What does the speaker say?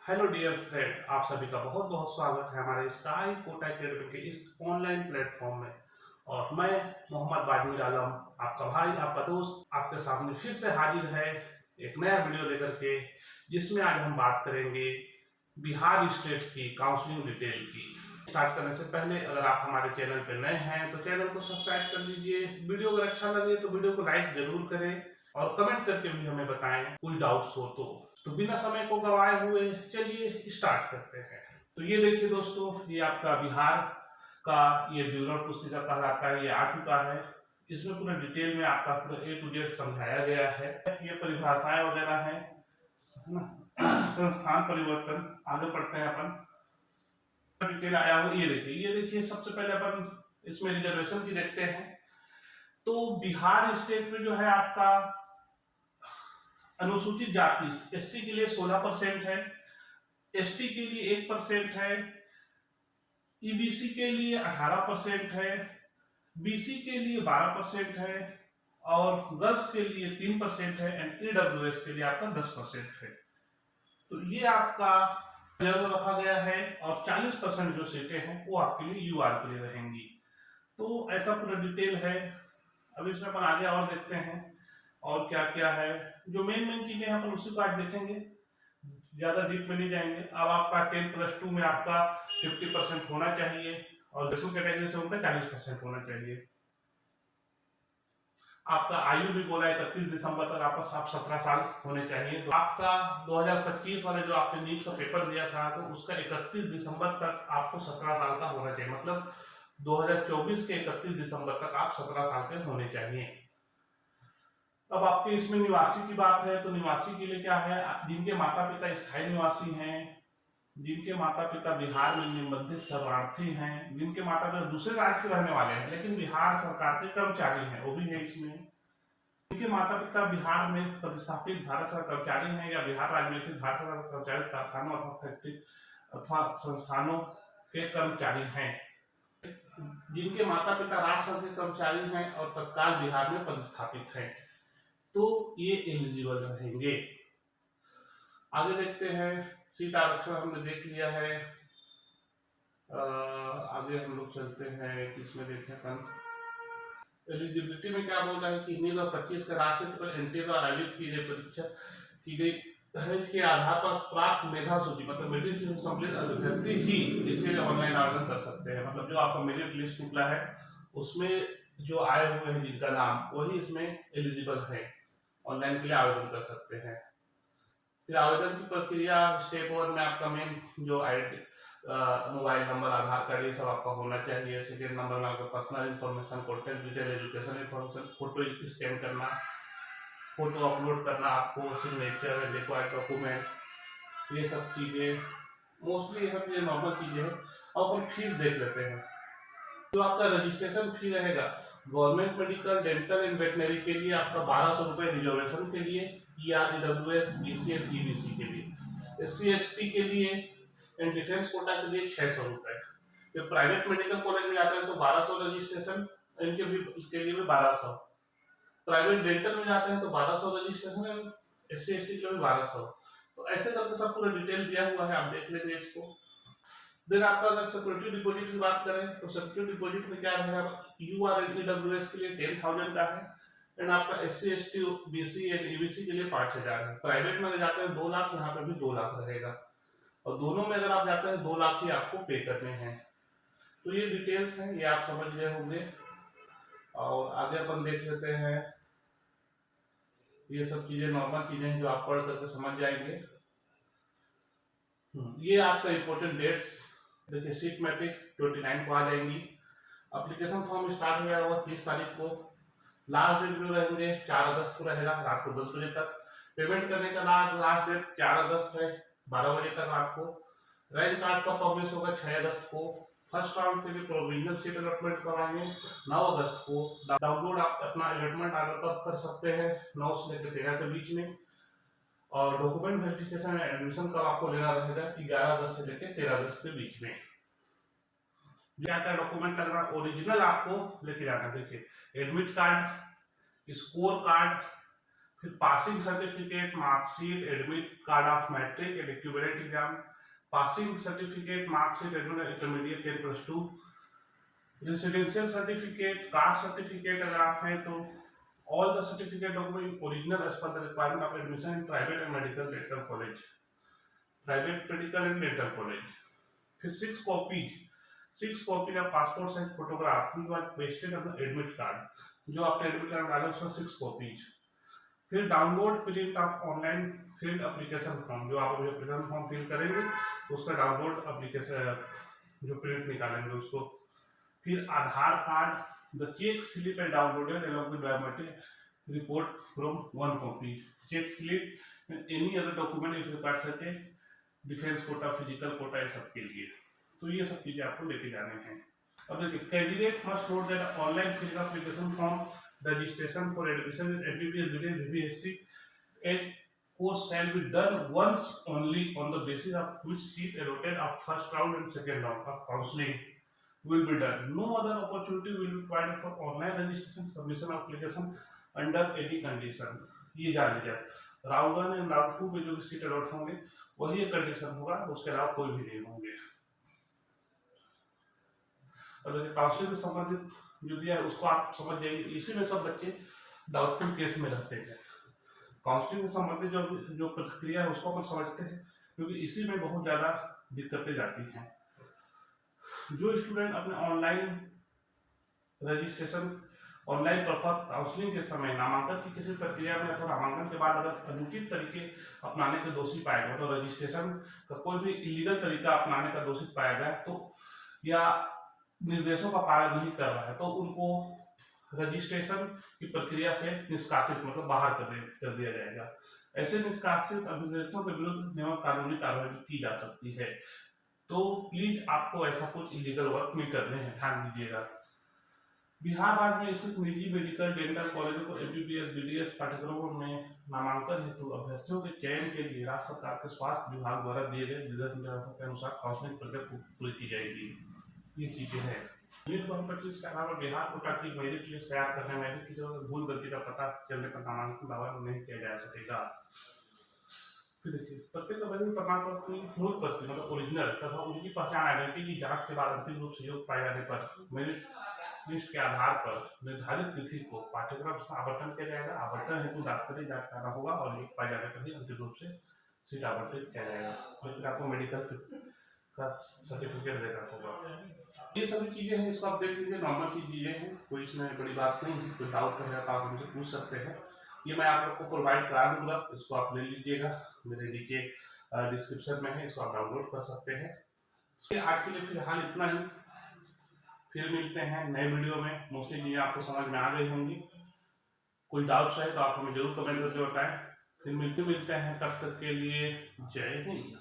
Hello dear friend, आप सभी का बहुत बहुत स्वागत है हमारे स्काई कोटा एकेडमी के इस ऑनलाइन प्लेटफॉर्म में। और मैं मोहम्मद बाजमीर आलम, आपका भाई, आपका दोस्त, आपके सामने फिर से हाजिर है एक नया वीडियो लेकर के, जिसमें आज हम बात करेंगे बिहार स्टेट की काउंसलिंग डिटेल की। स्टार्ट करने से पहले अगर आप हमारे चैनल पर नए हैं तो चैनल को सब्सक्राइब कर लीजिए। वीडियो अगर अच्छा लगे तो वीडियो को लाइक जरूर करें और कमेंट करके भी हमें बताएं कोई डाउट्स हो तो बिना समय को गवाए हुए चलिए स्टार्ट करते हैं। तो ये देखिए दोस्तों, ये आपका बिहार का ये विवरण पुस्तिका कहलाता है, ये आ चुका है। इसमें पूरा डिटेल में आपका पूरा ए टू जेड समझाया गया है। ये परिभाषाएं वगैरह है ना। संस्थान परिवर्तन, आगे पढ़ते हैं अपन। डिटेल आया हो, ये देखिए सबसे पहले अपन इसमें रिजर्वेशन की देखते हैं। तो बिहार स्टेट में जो है आपका अनुसूचित जाति एससी के लिए 16% है, एसटी के लिए 1% है, ईबीसी के लिए 18% है, बीसी के लिए 12% है और गर्ल्स के लिए 3% है एंड ईडब्ल्यूएस के लिए आपका 10% है। तो ये आपका रिजर्व रखा गया है और 40% जो सीटें हैं वो आपके लिए यूआर के लिए रहेंगी। तो ऐसा पूरा डिटेल है। अब इसमें अपन आगे और देखते हैं और क्या क्या है। जो मेन मेन चीजें हैं अपन उसी को आज देखेंगे, ज्यादा डीप में नहीं जाएंगे। अब आपका 10+2 में आपका 50% होना चाहिए और दूसरी कैटेगरी से उनका 40% होना चाहिए। आपका आयु भी बोला 31 दिसंबर तक आपका आप 17 साल होने चाहिए। तो आपका 2025 वाला जो आपने नीट का पेपर दिया था तो उसका 31 दिसंबर तक आपको 17 साल का होना चाहिए। मतलब 2024 के 31 दिसंबर तक आप 17 साल के होने चाहिए। अब आपके इसमें निवासी की बात है तो निवासी के लिए क्या है, जिनके माता पिता स्थायी निवासी हैं, जिनके माता पिता बिहार में निबंधित शरणार्थी हैं, जिनके माता पिता दूसरे राज्य के रहने वाले हैं लेकिन बिहार सरकार के कर्मचारी हैं, वो भी है इसमें। जिनके माता पिता बिहार में प्रतिस्थापित भारत सरकार कर्मचारी हैं या बिहार राज्य में स्थित भारत सरकार कर्मचारी कारखानों अथवा फैक्ट्री अथवा संस्थानों के कर्मचारी हैं, जिनके माता पिता राज्य सरकार के कर्मचारी हैं और तत्काल बिहार में प्रतिस्थापित हैं, तो ये एलिजिबल रहेंगे। आगे देखते हैं। सीट आरक्षण हमने देख लिया है। आगे हम लोग चलते हैं कि इसमें देखें अपन एलिजिबिलिटी में क्या बोल रहा है कि 1925 का राष्ट्रीय पर एनटीए द्वारा आयोजित की गई परीक्षा की गई के आधार पर प्राप्त मेधा सूची मतलब मेरिट लिस्ट संबलित अभ्यर्थी ही इसके लिए ऑनलाइन आवेदन कर सकते हैं। मतलब जो आपका मेरिट लिस्ट निकला है उसमें जो आए हुए हैं जिनका नाम, वही इसमें एलिजिबल है, ऑनलाइन के लिए आवेदन कर सकते हैं। फिर आवेदन की प्रक्रिया स्टेप 1 में आपका मेन जो आईडी मोबाइल नंबर, आधार कार्ड, ये सब आपका होना चाहिए। सेकेंड नंबर में आपका personal information, contact detail, education information, photo scan करना, फोटो अपलोड करना, आपको सिग्नेचर, रिक्वायर्ड डॉक्यूमेंट, ये सब चीजें मोस्टली ये सब चीजें नॉर्मल चीजें हैं। अब अपन फीस देख लेते हैं। जो आपका रजिस्ट्रेशन फी रहेगा government medical, dental and veterinary के लिए आपका 1200 रुपए रिजर्वेशन के लिए, ईआरडब्ल्यूएस, बीसी एंड ईबीसी के लिए, एससी एसटी के लिए एंड डिफेंस कोटा के लिए 600 रुपए। जो प्राइवेट मेडिकल कॉलेज में जाते हैं तो 1200 रजिस्ट्रेशन, इनके भी इसके लिए भी 1200। प्राइवेट डेंटल में जाते हैं तो 1200 रजिस्ट्रेशन, एससी एसटी के लिए भी 1200। तो ऐसे करके सब पूरा डिटेल दिया हुआ है, आप देख लेंगे इसको। देन आपका अगर सिक्योरिटी डिपॉजिट की बात करें तो सिक्योरिटी डिपॉजिट में क्या रहेगा, यूआर एंड ईडब्ल्यूएस के लिए 10,000 का है एंड आपका SC ST BC and EBC के लिए 5,000 है। प्राइवेट में अगर जाते हैं 2 लाख, यहाँ पे भी 2 लाख रहेगा और दोनों में अगर आप जाते हैं 2 लाख ही आपको पे करने हैं। तो ये डिटेल्स हैं, ये आप समझ गए होंगे। और आगे अपन देख लेते हैं। ये सब चीजें नॉर्मल चीजें जो आप पढ़ करके समझ जाएंगे। ये आपका इंपोर्टेंट डेट्स देखिए, सीट मैट्रिक्स 29 को आ जाएंगी। एप्लीकेशन फॉर्म स्टार्ट हुआ होगा 30 तारीख को। लास्ट डेट जो रहेंगे 4 अगस्त को रहेगा रात को 10 बजे तक। पेमेंट करने का लास्ट डेट 4 अगस्त है 12 बजे तक रात को। रैंक कार्ड का पब्लिश होगा 6 अगस्त को। फर्स्ट राउंड के लिए प्रोविजनल सीट अलॉटमेंट करवाएंगे 9 अगस्त को। डाउनलोड आप अपना अलॉटमेंट आर्डर कब कर सकते हैं, 9 से लेकर 13 के बीच में। और डॉक्यूमेंट वेरिफिकेशन एडमिशन कब आपको लेना रहेगा 11 अगस्त से लेकर 13 अगस्त के बीच में। क्या क्या डॉक्यूमेंट लगना, ओरिजिनल आपको लेके जाना। देखिए, एडमिट कार्ड, स्कोर कार्ड, फिर passing certificate, marksheet, admit card of matric and equivalent exam, passing certificate, marksheet, admit intermediate 10+2, residential certificate, caste certificate अगर आप हैं तो all the certificate document original as per the requirement of admission in private and medical dental college, private medical and dental college. फिर 6 copy of passport size photograph which was pasted on the admit card, जो आपने admit card डाला उसमें 6 copies. फिर download print of online field application form, जो आप अभी application form fill करेंगे उसका डाउनलोड एप्लीकेशन जो प्रिंट निकालेंगे उसको। फिर Aadhaar card, the check slip and downloaded along with biometric report from 1 copy, check slip and any other document if required such as defence quota, physical quota, ये सब के लिए। तो ये सब चीजें आपको लेके जाने हैं। अब देखिए, candidate must note that online filling application form registration for admission in MBBS BDS as course shall be done once only on the basis of which seat allotted of first round and second round of counseling will be done. No other opportunity will be provided for online registration submission of application under any condition. ये जान लीजिए, round 1 and round 2 में जो भी seat allot होंगे वही condition होगा, उसके अलावा कोई भी नहीं होंगे। और काउंसलिंग से संबंधित जो दिया है उसको आप समझ जाइए, इसी में सब बच्चे डाउटफुल केस में रहते हैं। काउंसलिंग से संबंधित जो प्रक्रिया है उसको अपन समझते हैं, क्योंकि इसी में बहुत ज़्यादा दिक्कतें जाती हैं। जो स्टूडेंट अपने ऑनलाइन रजिस्ट्रेशन, ऑनलाइन काउंसलिंग के समय नामांकन की किसी प्रक्रिया में अथवा नामांकन के बाद अगर अनुचित तरीके अपनाने के दोषी पाया गया, तो रजिस्ट्रेशन का कोई भी इलीगल तरीका अपनाने का दोषी पाया गया तो, या निर्देशों का पालन नहीं कर रहा है, तो उनको रजिस्ट्रेशन की प्रक्रिया से निष्कासित, मतलब बाहर कर दिया जाएगा। ऐसे निष्कासित अभ्यर्थियों के विरुद्ध नियम कानूनी कार्रवाई की जा सकती है। तो प्लीज आपको ऐसा कुछ इलीगल वर्क नहीं करने हैं, ध्यान दीजिएगा। बिहार राज्य में स्थित निजी मेडिकल डेंटल कॉलेजों को एमबीबीएस बीडीएस पाठ्यक्रमों में नामांकन हेतु अभ्यर्थियों के चयन के लिए राज्य सरकार के स्वास्थ्य विभाग द्वारा दिए गए निर्देशों के अनुसार काउंसलिंग प्रक्रिया पूरी की जाएगी। ये चीजें हैं। नीट 2025 के अलावा बिहार कोटा की मेरिट लिस्ट तैयार करने में भी किसी भूल गलती का पता चलने पर नामांकन दावा नहीं किया जा सकेगा। फिर देखिए, प्रत्येक आवेदन प्रमाण पत्र की मूल प्रति मतलब ओरिजिनल तथा उनकी पहचान आइडेंटिटी की जांच के बाद अंतिम रूप से योग पाए जाने पर मेरिट लिस्ट के आधार पर निर्धारित तिथि को पाठ्यक्रम से आवंटन किया जाएगा। आवंटन हेतु डॉक्टरी जांच कराना होगा और योग पाए जाने पर ही अंतिम रूप से सीट आवंटित किया जाएगा। लेकिन आपको मेडिकल का सर्टिफिकेट देना होगा। ये सभी चीजें हैं, इसको आप देख लीजिए, नॉर्मल चीजें हैं, कोई इसमें बड़ी बात नहीं है। कोई डाउट रहेगा तो आप मुझे पूछ सकते हैं, ये मैं आप लोग को प्रोवाइड करा दूंगा, इसको आप ले लीजिएगा, मेरे नीचे डिस्क्रिप्शन में है, इसको आप डाउनलोड कर सकते हैं। आज के लिए फिलहाल इतना ही, फिर मिलते हैं नए वीडियो में। मोस्टली चीजें आपको समझ में आ गई होंगी। कोई डाउट्स है तो आप हमें जरूर कमेंट करके बताएं। फिर मिलते हैं, तब तक के लिए जय हिंद।